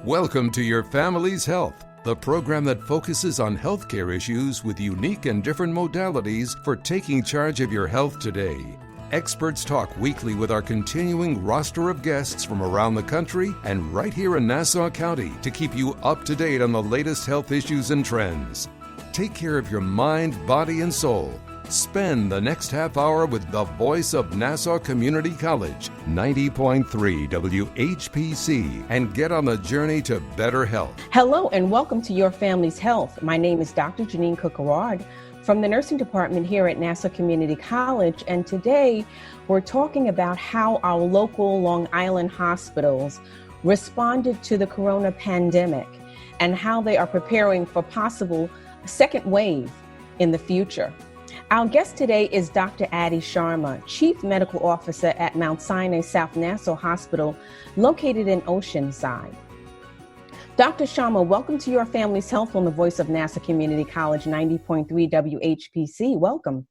Welcome to Your Family's Health, the program that focuses on healthcare issues with unique and different modalities for taking charge of your health today. Experts talk weekly with our continuing roster of guests from around the country and right here in Nassau County to keep you up to date on the latest health issues and trends. Take care of your mind, body, and soul. Spend the next half hour with the voice of Nassau Community College, 90.3 WHPC, and get on the journey to better health. Hello and welcome to Your Family's Health. My name is Dr. Jeanine Cook-Garard from the nursing department here at Nassau Community College, and today we're talking about how our local Long Island hospitals responded to the corona pandemic and how they are preparing for possible second wave in the future. Our guest today is Dr. Adhi Sharma, Chief Medical Officer at Mount Sinai South Nassau Hospital, located in Oceanside. Dr. Sharma, welcome to Your Family's Health on the voice of Nassau Community College, 90.3 WHPC. Welcome.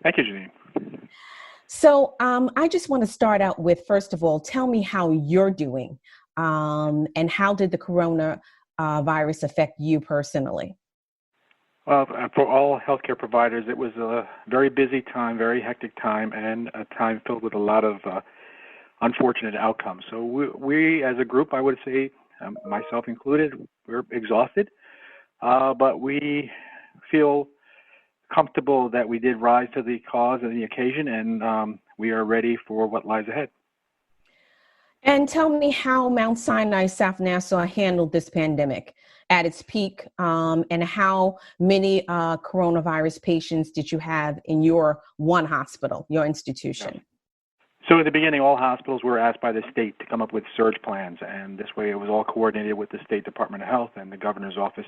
Thank you, Jeanine. So I just want to start out with, first of all, tell me how you're doing and how did the corona virus affect you personally? Well, for all healthcare providers, it was a very busy time, very hectic time, and a time filled with a lot of unfortunate outcomes. So we as a group, I would say, myself included, we're exhausted, but we feel comfortable that we did rise to the cause and the occasion, and we are ready for what lies ahead. And tell me how Mount Sinai South Nassau handled this pandemic at its peak, and how many coronavirus patients did you have in your one hospital, your institution? Yeah. So at the beginning, all hospitals were asked by the state to come up with surge plans, and this way it was all coordinated with the State Department of Health and the governor's office.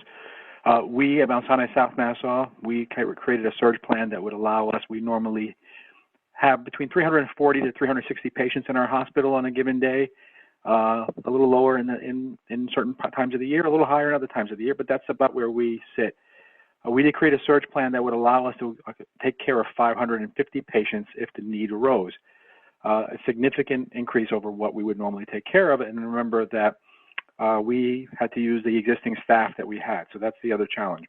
We at Mount Sinai South Nassau, we created a surge plan that would allow us, we normally have between 340 to 360 patients in our hospital on a given day. A little lower in certain times of the year, a little higher in other times of the year, but that's about where we sit. We did create a surge plan that would allow us to take care of 550 patients if the need arose. A significant increase over what we would normally take care of. And remember that we had to use the existing staff that we had, so that's the other challenge.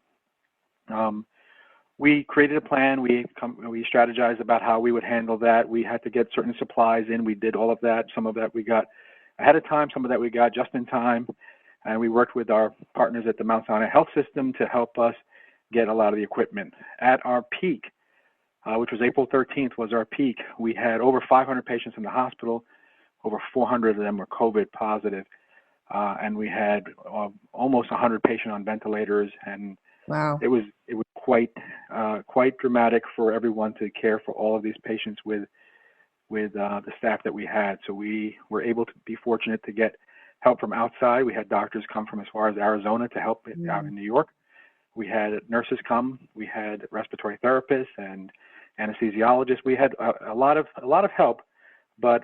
We created a plan. We strategized about how we would handle that. We had to get certain supplies in. We did all of that. Some of that we got ahead of time, some of that we got just in time, and we worked with our partners at the Mount Sinai Health System to help us get a lot of the equipment. At our peak, which was April 13th was our peak, we had over 500 patients in the hospital, over 400 of them were COVID positive, and we had almost 100 patients on ventilators, and wow, it was quite dramatic for everyone to care for all of these patients with the staff that we had. So we were able to be fortunate to get help from outside. We had doctors come from as far as Arizona to help out in New York. We had nurses come. We had respiratory therapists and anesthesiologists. We had a lot of help, but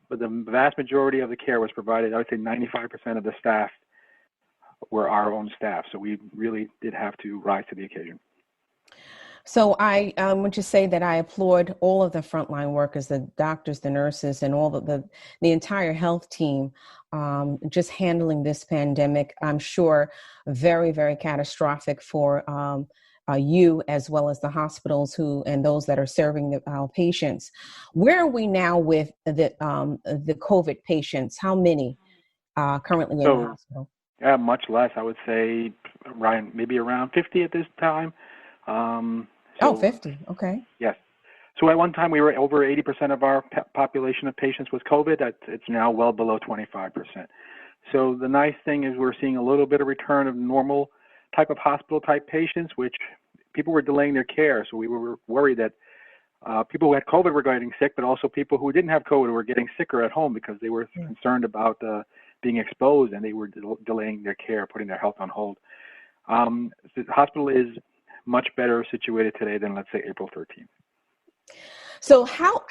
the vast majority of the care was provided. I would say 95% of the staff were our own staff. So we really did have to rise to the occasion. So I want to say that I applaud all of the frontline workers, the doctors, the nurses, and all the entire health team just handling this pandemic. I'm sure very, very catastrophic for you as well as the hospitals and those that are serving our patients. Where are we now with the COVID patients? How many currently in the hospital? Yeah, much less. I would say maybe around 50 at this time. 50. Okay. Yes. So at one time we were over 80% of our population of patients with COVID. It's now well below 25%. So the nice thing is we're seeing a little bit of return of normal type of hospital type patients, which people were delaying their care. So we were worried that people who had COVID were getting sick, but also people who didn't have COVID were getting sicker at home because they were concerned about being exposed, and they were delaying their care, putting their health on hold. The hospital is much better situated today than, let's say, April 13th. So how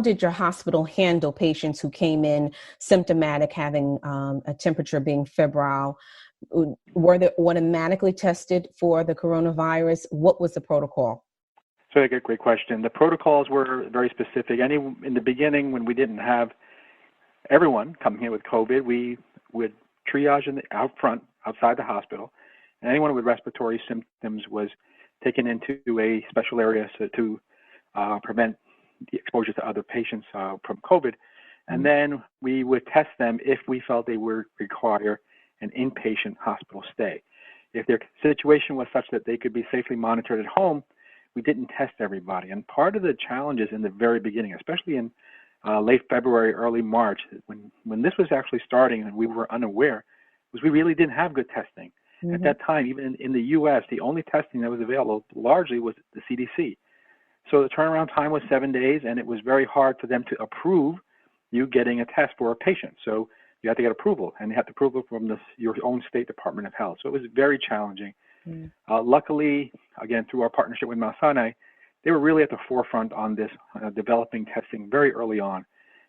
did your hospital handle patients who came in symptomatic, having a temperature, being febrile? Were they automatically tested for the coronavirus? What was the protocol? So a great question. The protocols were very specific. In the beginning, when we didn't have everyone coming in with COVID, we would triage out front, outside the hospital, and anyone with respiratory symptoms was taken into a special area to prevent the exposure to other patients from COVID. And then we would test them if we felt they would require an inpatient hospital stay. If their situation was such that they could be safely monitored at home, we didn't test everybody. And part of the challenges in the very beginning, especially in late February, early March, when this was actually starting and we were unaware, was we really didn't have good testing. At that time, even in the U.S., the only testing that was available largely was the CDC. So the turnaround time was 7 days, and it was very hard for them to approve you getting a test for a patient. So you had to get approval, and you had to approval from your own state Department of Health. So it was very challenging. Luckily, again, through our partnership with Mount Sinai, they were really at the forefront on this, developing testing very early on.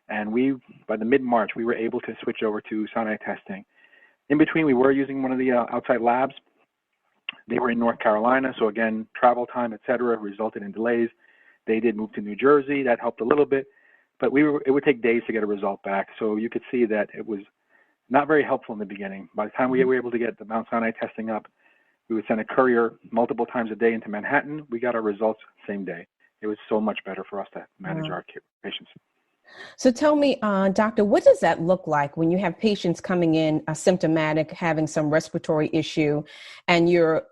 And by the mid-March, we were able to switch over to Sinai testing. In between, we were using one of the outside labs. They were in North Carolina, so again, travel time, et cetera, resulted in delays. They did move to New Jersey. That helped a little bit, but it would take days to get a result back. So you could see that it was not very helpful in the beginning. By the time we were able to get the Mount Sinai testing up, we would send a courier multiple times a day into Manhattan. We got our results same day. It was so much better for us to manage our patients. So tell me, doctor, what does that look like when you have patients coming in asymptomatic, having some respiratory issue, and you're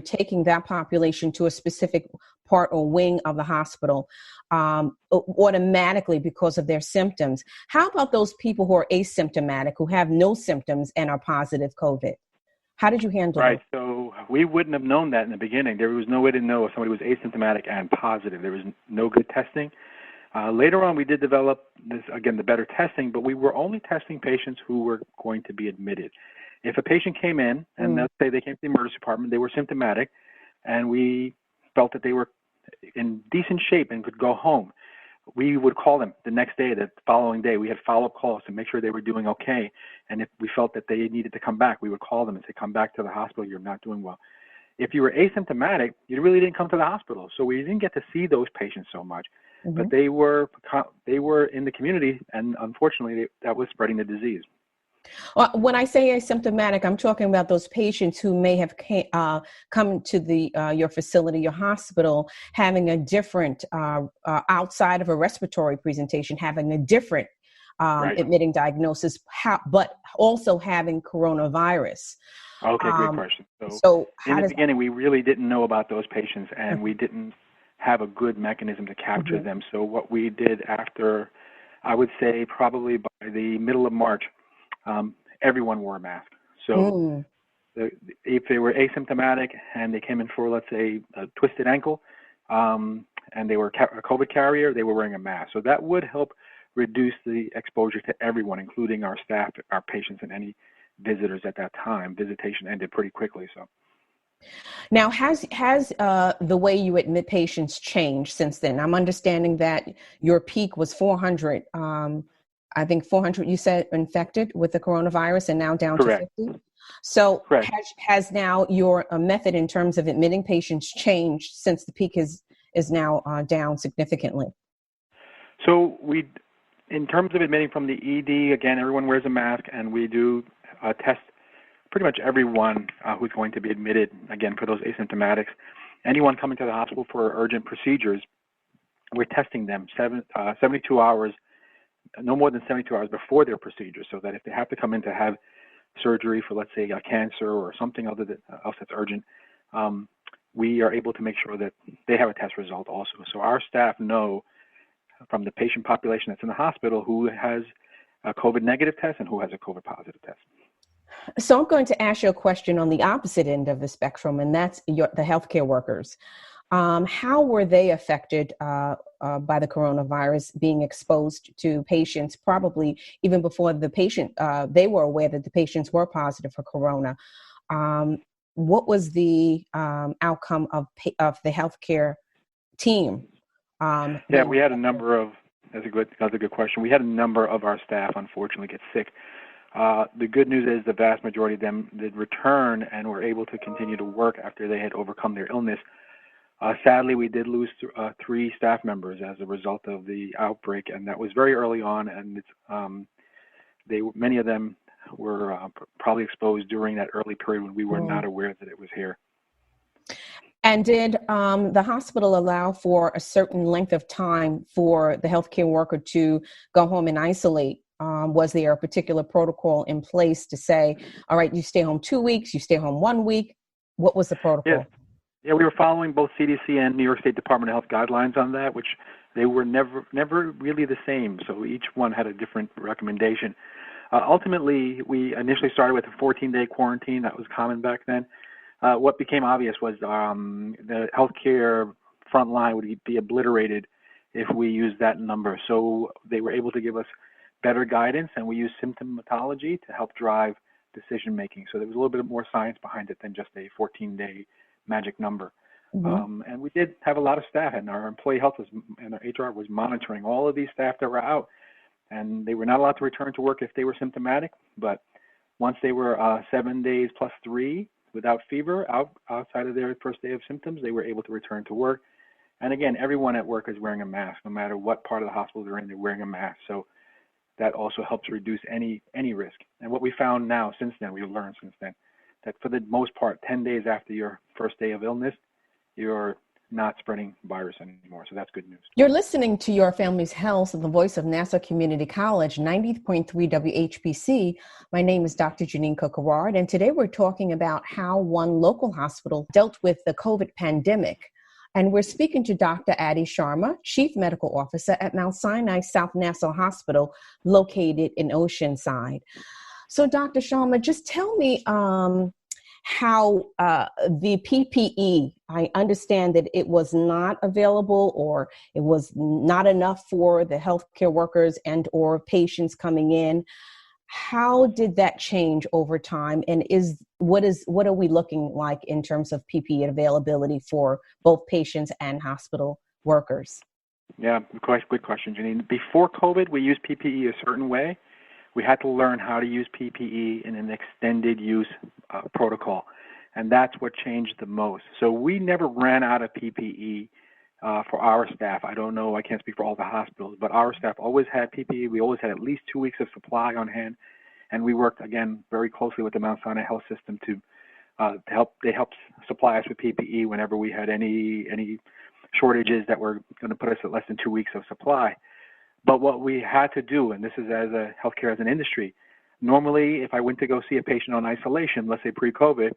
taking that population to a specific part or wing of the hospital automatically because of their symptoms? How about those people who are asymptomatic, who have no symptoms and are positive COVID? How did you handle that? Right, so we wouldn't have known that in the beginning. There was no way to know if somebody was asymptomatic and positive. There was no good testing. Later on, we did develop the better testing, but we were only testing patients who were going to be admitted. If a patient came in, and let's say they came to the emergency department, they were symptomatic, and we felt that they were in decent shape and could go home, we would call them the next day, the following day. We had follow-up calls to make sure they were doing okay. And if we felt that they needed to come back, we would call them and say, come back to the hospital, you're not doing well. If you were asymptomatic, you really didn't come to the hospital. So we didn't get to see those patients so much. But they were in the community, and unfortunately, that was spreading the disease. Well, when I say asymptomatic, I'm talking about those patients who may have come to your facility, your hospital, having a different, outside of a respiratory presentation, having a different admitting diagnosis, but also having coronavirus. Okay, great question. So in the beginning, we really didn't know about those patients, and we didn't have a good mechanism to capture them. So what we did after, I would say probably by the middle of March, everyone wore a mask. So if they were asymptomatic and they came in for, let's say, a twisted ankle, and they were a COVID carrier, they were wearing a mask. So that would help reduce the exposure to everyone, including our staff, our patients, and any visitors at that time. Visitation ended pretty quickly. So. Now, has the way you admit patients changed since then? I'm understanding that your peak was 400. I think 400, you said, infected with the coronavirus, and now down Correct. to 50. So Correct. has now your method in terms of admitting patients changed since the peak is now down significantly? So in terms of admitting from the ED, again, everyone wears a mask, and we do test pretty much everyone who's going to be admitted, again, for those asymptomatics. Anyone coming to the hospital for urgent procedures, we're testing them 72 hours, no more than 72 hours before their procedure, so that if they have to come in to have surgery for, let's say, a cancer or something else that's urgent, we are able to make sure that they have a test result also. So our staff know from the patient population that's in the hospital who has a COVID negative test and who has a COVID positive test. So I'm going to ask you a question on the opposite end of the spectrum, and that's the healthcare workers. How were they affected by the coronavirus, being exposed to patients, probably even before the patient, they were aware that the patients were positive for corona? What was the outcome of the healthcare team? We had a number of, that's a good question. We had a number of our staff, unfortunately, get sick. The good news is the vast majority of them did return and were able to continue to work after they had overcome their illness. Sadly, we did lose 3 staff members as a result of the outbreak, and that was very early on. And many of them were probably exposed during that early period when we were not aware that it was here. And did the hospital allow for a certain length of time for the healthcare worker to go home and isolate? Was there a particular protocol in place to say, all right, you stay home 2 weeks, you stay home 1 week? What was the protocol? Yeah, we were following both CDC and New York State Department of Health guidelines on that, which they were never really the same. So each one had a different recommendation. Ultimately, we initially started with a 14-day quarantine. That was common back then. What became obvious was the healthcare front line would be obliterated if we used that number. So they were able to give us better guidance, and we used symptomatology to help drive decision making. So there was a little bit more science behind it than just a 14-day magic number. And we did have a lot of staff, and our employee health and our HR was monitoring all of these staff that were out, and they were not allowed to return to work if they were symptomatic. But once they were 7 days plus 3 without fever, outside of their first day of symptoms, they were able to return to work. And again, everyone at work is wearing a mask. No matter what part of the hospital they're in, they're wearing a mask. So that also helps reduce any risk. And what we found now, since then, we've learned since then, that for the most part, 10 days after your first day of illness, you're not spreading virus anymore. So that's good news. You're listening to Your Family's Health, the voice of Nassau Community College, 90.3 WHBC. My name is Dr. Jeanine Cook-Garard, and today we're talking about how one local hospital dealt with the COVID pandemic. And we're speaking to Dr. Adhi Sharma, Chief Medical Officer at Mount Sinai South Nassau Hospital, located in Oceanside. So, Dr. Sharma, just tell me how the PPE, I understand that it was not available or it was not enough for the healthcare workers and or patients coming in. How did that change over time? And what are we looking like in terms of PPE availability for both patients and hospital workers? Yeah, good question, Jeanine. Before COVID, we used PPE a certain way. We had to learn how to use PPE in an extended use protocol, and that's what changed the most. So we never ran out of PPE for our staff. I don't know, I can't speak for all the hospitals, but our staff always had PPE. We always had at least 2 weeks of supply on hand, and we worked, again, very closely with the Mount Sinai Health System to help. They helped supply us with PPE whenever we had any shortages that were going to put us at less than 2 weeks of supply. But what we had to do, and this is as a healthcare as an industry, normally if I went to go see a patient on isolation, let's say pre-COVID,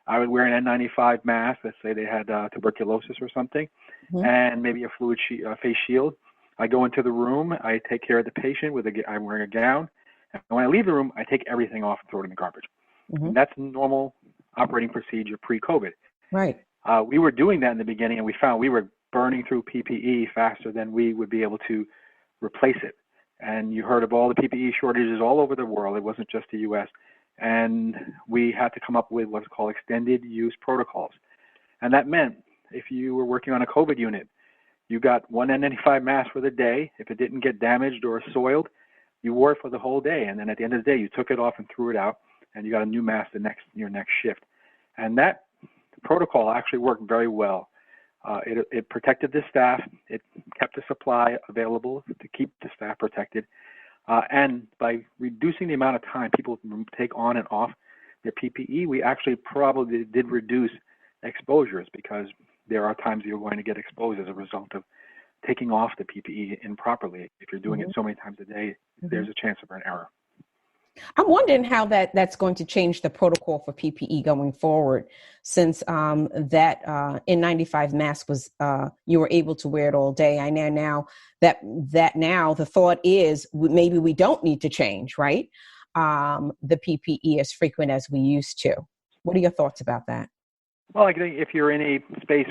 I would wear an N95 mask. Let's say they had tuberculosis or something, and maybe a fluid face shield. I go into the room, I take care of the patient I'm wearing a gown. And when I leave the room, I take everything off and throw it in the garbage. And that's normal operating procedure pre-COVID. Right. We were doing that in the beginning, and we found we were burning through PPE faster than we would be able to replace it. And you heard of all the PPE shortages all over the world. It wasn't just the U.S. And we had to come up with what's called extended use protocols. And that meant if you were working on a COVID unit, you got one N95 mask for the day. If it didn't get damaged or soiled, you wore it for the whole day. And then at the end of the day, you took it off and threw it out, and you got a new mask your next shift. And that protocol actually worked very well. It protected the staff. It kept the supply available to keep the staff protected. And by reducing the amount of time people take on and off their PPE, we actually probably did reduce exposures, because there are times you're going to get exposed as a result of taking off the PPE improperly. If you're doing it so many times a day, there's a chance of an error. I'm wondering how that's going to change the protocol for PPE going forward, since that N95 mask was, you were able to wear it all day. I know now that now the thought is maybe we don't need to change, right? The PPE as frequent as we used to. What are your thoughts about that? Well, I think if you're in a space,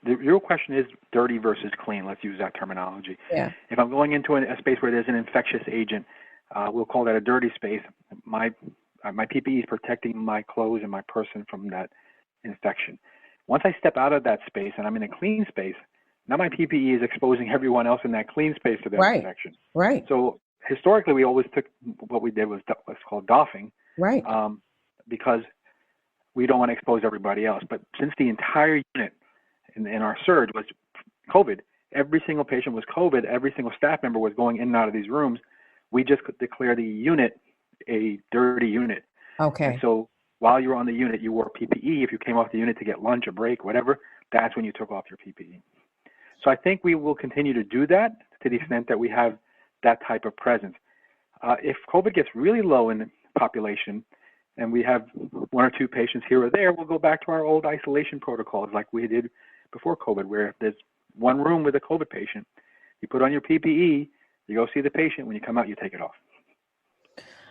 the real question is dirty versus clean. Let's use that terminology. Yeah. If I'm going into a space where there's an infectious agent, we'll call that a dirty space. My PPE is protecting my clothes and my person from that infection. Once I step out of that space and I'm in a clean space, now my PPE is exposing everyone else in that clean space to that infection. Right. So historically, we always took what we did was what's called doffing. Right. Because we don't want to expose everybody else. But since the entire unit in our surge was COVID, every single patient was COVID, every single staff member was going in and out of these rooms, we just declare the unit a dirty unit. Okay. And so while you were on the unit, you wore PPE. If you came off the unit to get lunch or break, whatever, that's when you took off your PPE. So I think we will continue to do that to the extent that we have that type of presence. If COVID gets really low in the population and we have one or two patients here or there, we'll go back to our old isolation protocols like we did before COVID, where if there's one room with a COVID patient, you put on your PPE, you go see the patient. When you come out, you take it off.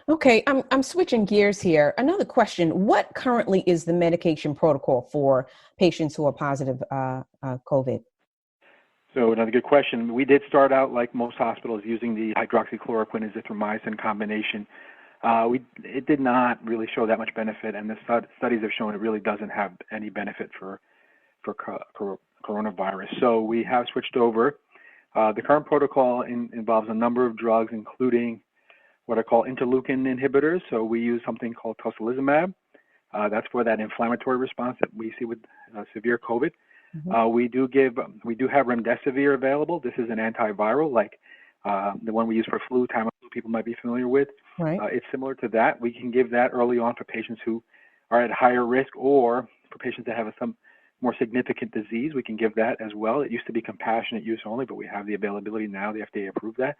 Okay, I'm switching gears here. Another question: what currently is the medication protocol for patients who are positive COVID? So another good question. We did start out like most hospitals using the hydroxychloroquine azithromycin combination. It did not really show that much benefit, and the studies have shown it really doesn't have any benefit for coronavirus. So we have switched over. The current protocol involves a number of drugs, including what are called interleukin inhibitors. So we use something called tocilizumab. That's for that inflammatory response that we see with severe COVID. Mm-hmm. We do have remdesivir available. This is an antiviral, like the one we use for flu, Tamiflu, people might be familiar with. Right. It's similar to that. We can give that early on for patients who are at higher risk, or for patients that have some more significant disease. We can give that as well. It used to be compassionate use only, but we have the availability now. The FDA approved that.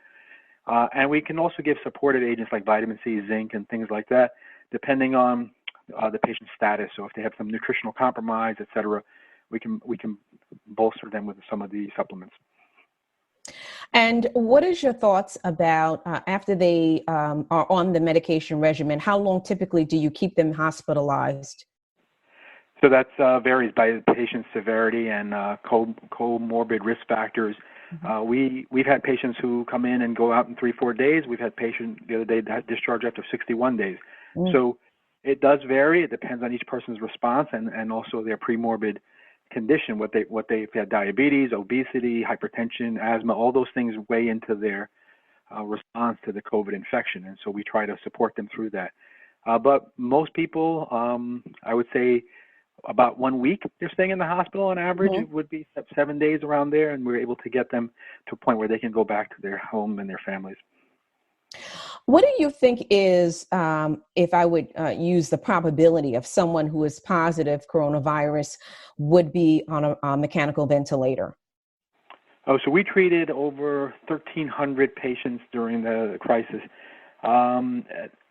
And we can also give supportive agents like vitamin C, zinc, and things like that, depending on the patient's status. So if they have some nutritional compromise, et cetera, we can bolster them with some of the supplements. And what is your thoughts about after they are on the medication regimen? How long typically do you keep them hospitalized? So that varies by the patient's severity and comorbid risk factors. Mm-hmm. We've had patients who come in and go out in 3-4 days. We've had patients the other day that discharged after 61 days. Mm. So it does vary. It depends on each person's response and also their premorbid condition, what they've had: diabetes, obesity, hypertension, asthma. All those things weigh into their response to the COVID infection, and so we try to support them through that. But most people, I would say, about 1 week they're staying in the hospital on average. Mm-hmm. It would be 7 days around there, and we're able to get them to a point where they can go back to their home and their families. What do you think is, if I would use the probability of someone who is positive coronavirus would be on a mechanical ventilator? Oh, so we treated over 1,300 patients during the crisis.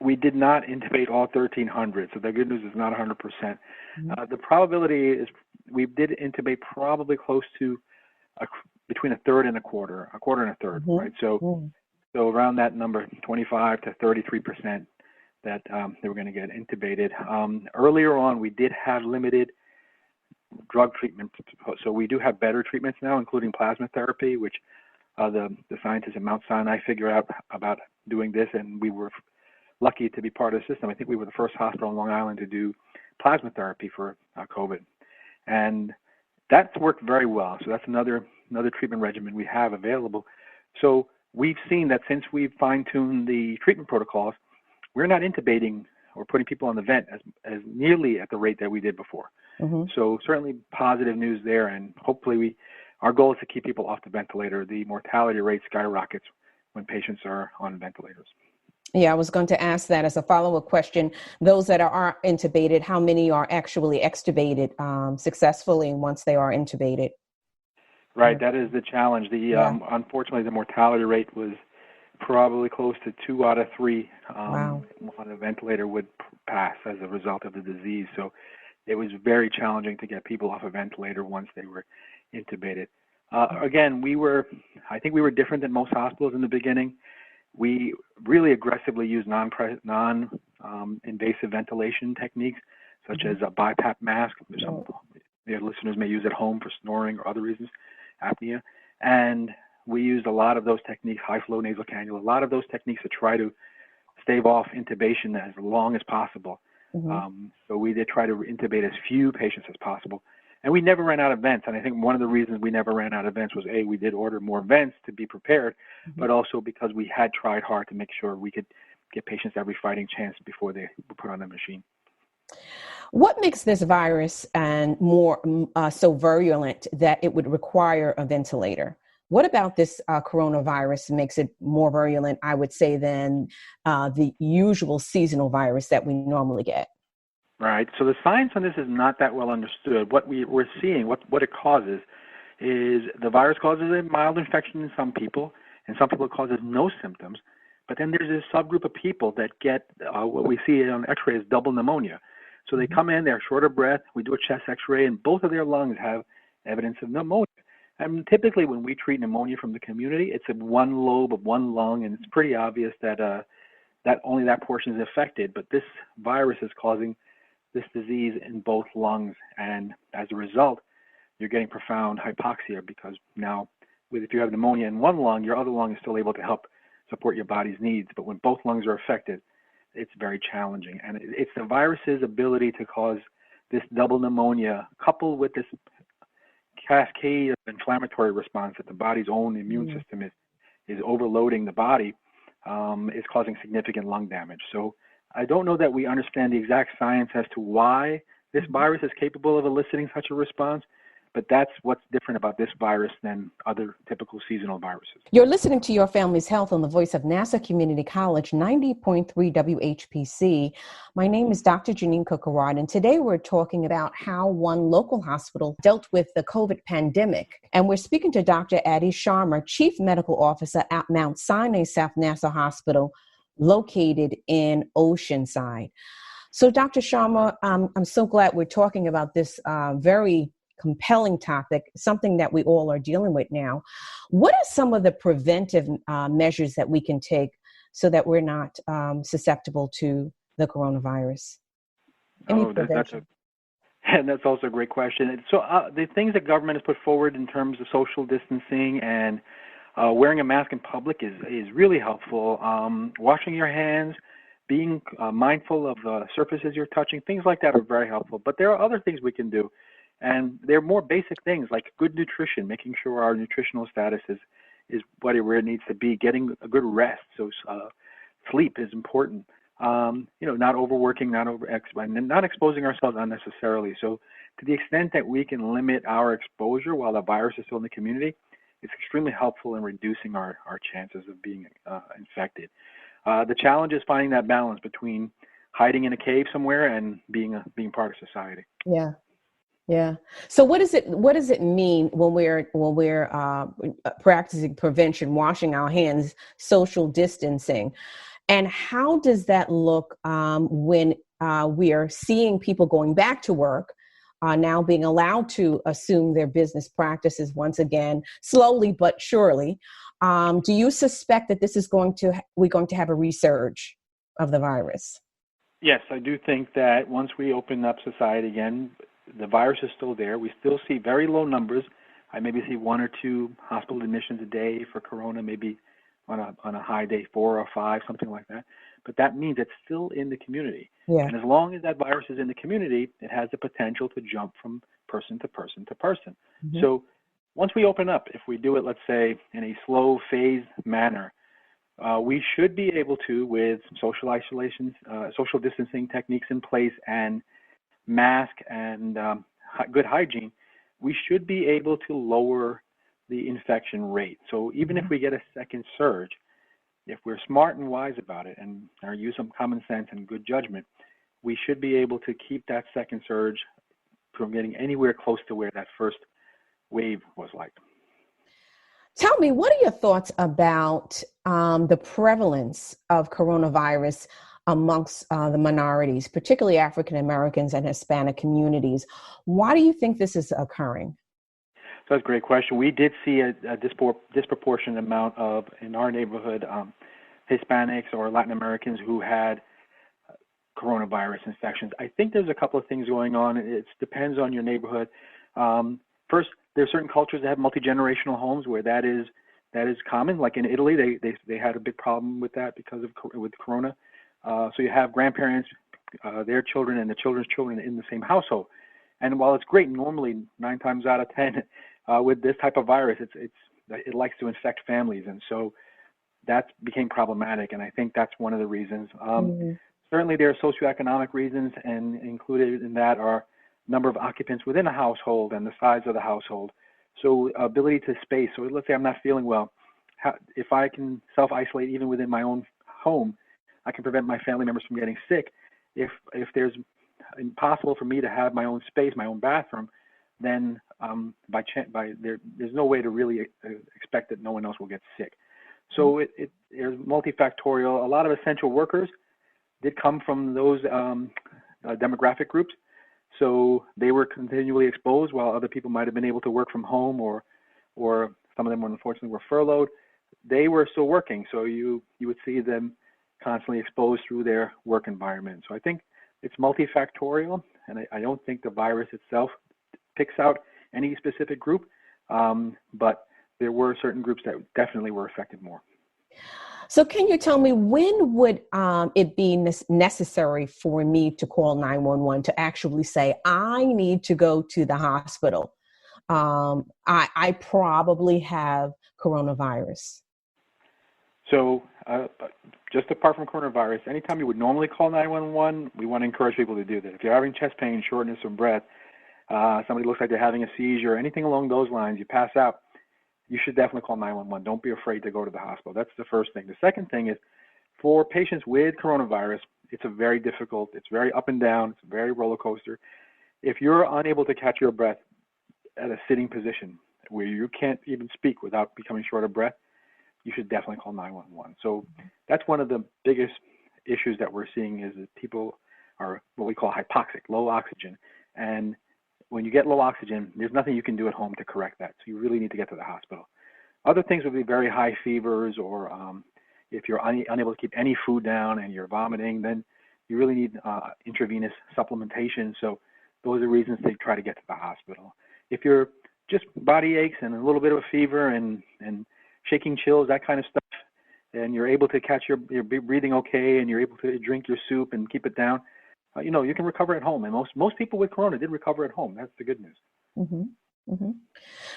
We did not intubate all 1,300, so the good news is not 100%. Mm-hmm. The probability is we did intubate probably close to between a third and a quarter and a third, mm-hmm. right? So. Mm-hmm. So around that number, 25 to 33% that they were going to get intubated. Earlier on, we did have limited drug treatment. So we do have better treatments now, including plasma therapy, which the scientists at Mount Sinai figured out about doing this, and we were lucky to be part of the system. I think we were the first hospital in Long Island to do plasma therapy for COVID. And that's worked very well. So that's another treatment regimen we have available. So we've seen that since we've fine-tuned the treatment protocols, we're not intubating or putting people on the vent as nearly at the rate that we did before. Mm-hmm. So certainly positive news there, and hopefully our goal is to keep people off the ventilator. The mortality rate skyrockets when patients are on ventilators. Yeah, I was going to ask that as a follow-up question. Those that are intubated, how many are actually extubated successfully once they are intubated? Right, that is the challenge. Unfortunately, the mortality rate was probably close to 2 out of 3 on a ventilator would pass as a result of the disease. So it was very challenging to get people off a ventilator once they were intubated. Again, I think we were different than most hospitals in the beginning. We really aggressively used non-invasive ventilation techniques, such as a BiPAP mask. Some listeners may use at home for snoring or other reasons, apnea. And we used a lot of those techniques, high flow nasal cannula, a lot of those techniques to try to stave off intubation as long as possible. Mm-hmm. So we did try to intubate as few patients as possible. And we never ran out of vents. And I think one of the reasons we never ran out of vents was, we did order more vents to be prepared, mm-hmm. but also because we had tried hard to make sure we could get patients every fighting chance before they were put on the machine. What makes this virus and more so virulent that it would require a ventilator? What about this coronavirus makes it more virulent, I would say, than the usual seasonal virus that we normally get? Right. So the science on this is not that well understood. What we're seeing, what it causes, is the virus causes a mild infection in some people, and some people it causes no symptoms. But then there's this subgroup of people that get what we see on X-ray as double pneumonia. So they come in, they're short of breath. We do a chest X-ray, and both of their lungs have evidence of pneumonia. And typically, when we treat pneumonia from the community, it's in one lobe of one lung, and it's pretty obvious that that only that portion is affected. But this virus is causing this disease in both lungs, and as a result, you're getting profound hypoxia, because now, if you have pneumonia in one lung, your other lung is still able to help support your body's needs. But when both lungs are affected, it's very challenging. And it's the virus's ability to cause this double pneumonia, coupled with this cascade of inflammatory response that the body's own immune system is overloading the body, is causing significant lung damage. So I don't know that we understand the exact science as to why this virus is capable of eliciting such a response, but that's what's different about this virus than other typical seasonal viruses. You're listening to Your Family's Health on the voice of Nassau Community College, 90.3 WHPC. My name is Dr. Jeanine Cook-Garard, and today we're talking about how one local hospital dealt with the COVID pandemic. And we're speaking to Dr. Adhi Sharma, Chief Medical Officer at Mount Sinai South Nassau Hospital, located in Oceanside. So, Dr. Sharma, I'm so glad we're talking about this very compelling topic, something that we all are dealing with now. What are some of the preventive measures that we can take so that we're not susceptible to the coronavirus? That's also a great question. So the things that government has put forward in terms of social distancing and wearing a mask in public is really helpful. Washing your hands, being mindful of the surfaces you're touching, things like that are very helpful. But there are other things we can do. And they're more basic things like good nutrition, making sure our nutritional status is where it needs to be, getting a good rest. So sleep is important. Not overworking, and not exposing ourselves unnecessarily. So to the extent that we can limit our exposure while the virus is still in the community, it's extremely helpful in reducing our chances of being infected. The challenge is finding that balance between hiding in a cave somewhere and being part of society. Yeah. Yeah. So what does it mean when we're practicing prevention, washing our hands, social distancing, and how does that look when we are seeing people going back to work, now being allowed to assume their business practices once again, slowly but surely? Do you suspect that this is we're going to have a resurge of the virus? Yes, I do think that once we open up society again, the virus is still there. We still see very low numbers. I maybe see 1 or 2 hospital admissions a day for corona, maybe on a high day 4 or 5, something like that. But that means it's still in the community. Yeah. And as long as that virus is in the community, it has the potential to jump from person to person to person. Mm-hmm. So once we open up, if we do it, let's say, in a slow phased manner, we should be able to, with social isolation, social distancing techniques in place, and mask and good hygiene, we should be able to lower the infection rate. So even if we get a second surge, if we're smart and wise about it and use some common sense and good judgment, we should be able to keep that second surge from getting anywhere close to where that first wave was like. Tell me, what are your thoughts about the prevalence of coronavirus amongst the minorities, particularly African Americans and Hispanic communities? Why do you think this is occurring? So that's a great question. We did see a disproportionate amount of, in our neighborhood, Hispanics or Latin Americans who had coronavirus infections. I think there's a couple of things going on. It depends on your neighborhood. First, there are certain cultures that have multi-generational homes where that is common. Like in Italy, they had a big problem with that with corona. So you have grandparents, their children, and the children's children in the same household. And while it's great, normally 9 times out of 10 with this type of virus, it likes to infect families, and so that became problematic. And I think that's one of the reasons. Certainly, there are socioeconomic reasons, and included in that are number of occupants within a household and the size of the household. So ability to space. So let's say I'm not feeling well. If I can self-isolate even within my own home, I can prevent my family members from getting sick. If there's impossible for me to have my own space, my own bathroom, then there's no way to really expect that no one else will get sick. So there's multifactorial. A lot of essential workers did come from those demographic groups. So they were continually exposed while other people might have been able to work from home, or some of them unfortunately were furloughed. They were still working. So you would see them constantly exposed through their work environment. So I think it's multifactorial, and I don't think the virus itself picks out any specific group, but there were certain groups that definitely were affected more. So can you tell me, when would it be necessary for me to call 911 to actually say, I need to go to the hospital? I probably have coronavirus. So just apart from coronavirus, anytime you would normally call 911, we want to encourage people to do that. If you're having chest pain, shortness of breath, somebody looks like they're having a seizure, anything along those lines, you pass out, you should definitely call 911. Don't be afraid to go to the hospital. That's the first thing. The second thing is, for patients with coronavirus, it's very up and down, it's a very roller coaster. If you're unable to catch your breath at a sitting position where you can't even speak without becoming short of breath, you should definitely call 911. So that's one of the biggest issues that we're seeing, is that people are what we call hypoxic, low oxygen. And when you get low oxygen, there's nothing you can do at home to correct that. So you really need to get to the hospital. Other things would be very high fevers, or if you're unable to keep any food down and you're vomiting, then you really need intravenous supplementation. So those are reasons they try to get to the hospital. If you're just body aches and a little bit of a fever and shaking chills, that kind of stuff, and you're able to catch your breathing okay, and you're able to drink your soup and keep it down, you can recover at home. And most people with corona did recover at home. That's the good news. Mm-hmm. Mm-hmm.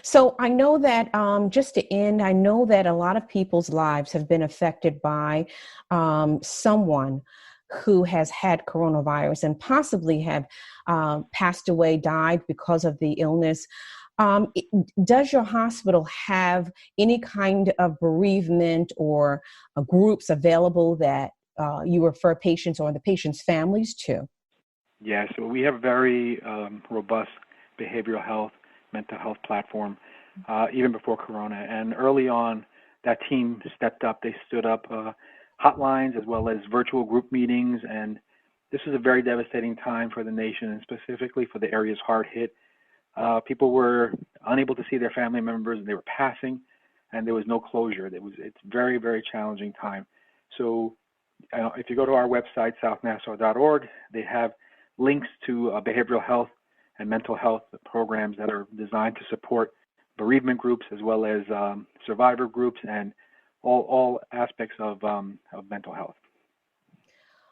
So I know that, just to end, I know that a lot of people's lives have been affected by someone who has had coronavirus and possibly have passed away, died because of the illness. Does your hospital have any kind of bereavement or groups available that you refer patients or the patients' families to? Yeah, so we have very robust behavioral health, mental health platform, even before Corona. And early on, that team stepped up. They stood up hotlines as well as virtual group meetings. And this was a very devastating time for the nation, and specifically for the areas hard hit. People were unable to see their family members, and they were passing, and there was no closure. It's very, very challenging time. So if you go to our website, southnassau.org, they have links to behavioral health and mental health programs that are designed to support bereavement groups as well as survivor groups and all aspects of mental health.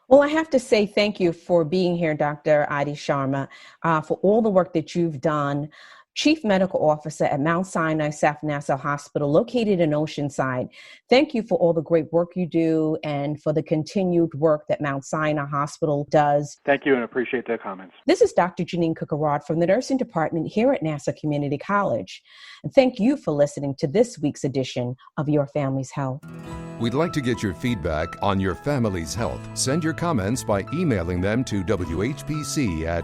Well, I have to say thank you for being here, Dr. Adhi Sharma, for all the work that you've done. Chief Medical Officer at Mount Sinai South Nassau Hospital, located in Oceanside. Thank you for all the great work you do and for the continued work that Mount Sinai Hospital does. Thank you, and appreciate the comments. This is Dr. Jeanine Cook-Garard from the Nursing Department here at Nassau Community College. And thank you for listening to this week's edition of Your Family's Health. We'd like to get your feedback on your family's health. Send your comments by emailing them to whpc@ncc.edu.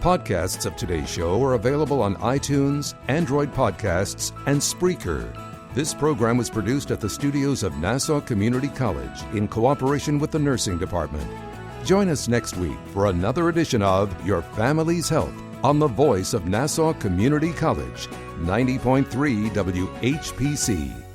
Podcasts of today's show are available on iTunes, Android Podcasts, and Spreaker. This program was produced at the studios of Nassau Community College in cooperation with the Nursing Department. Join us next week for another edition of Your Family's Health on the voice of Nassau Community College, 90.3 WHPC.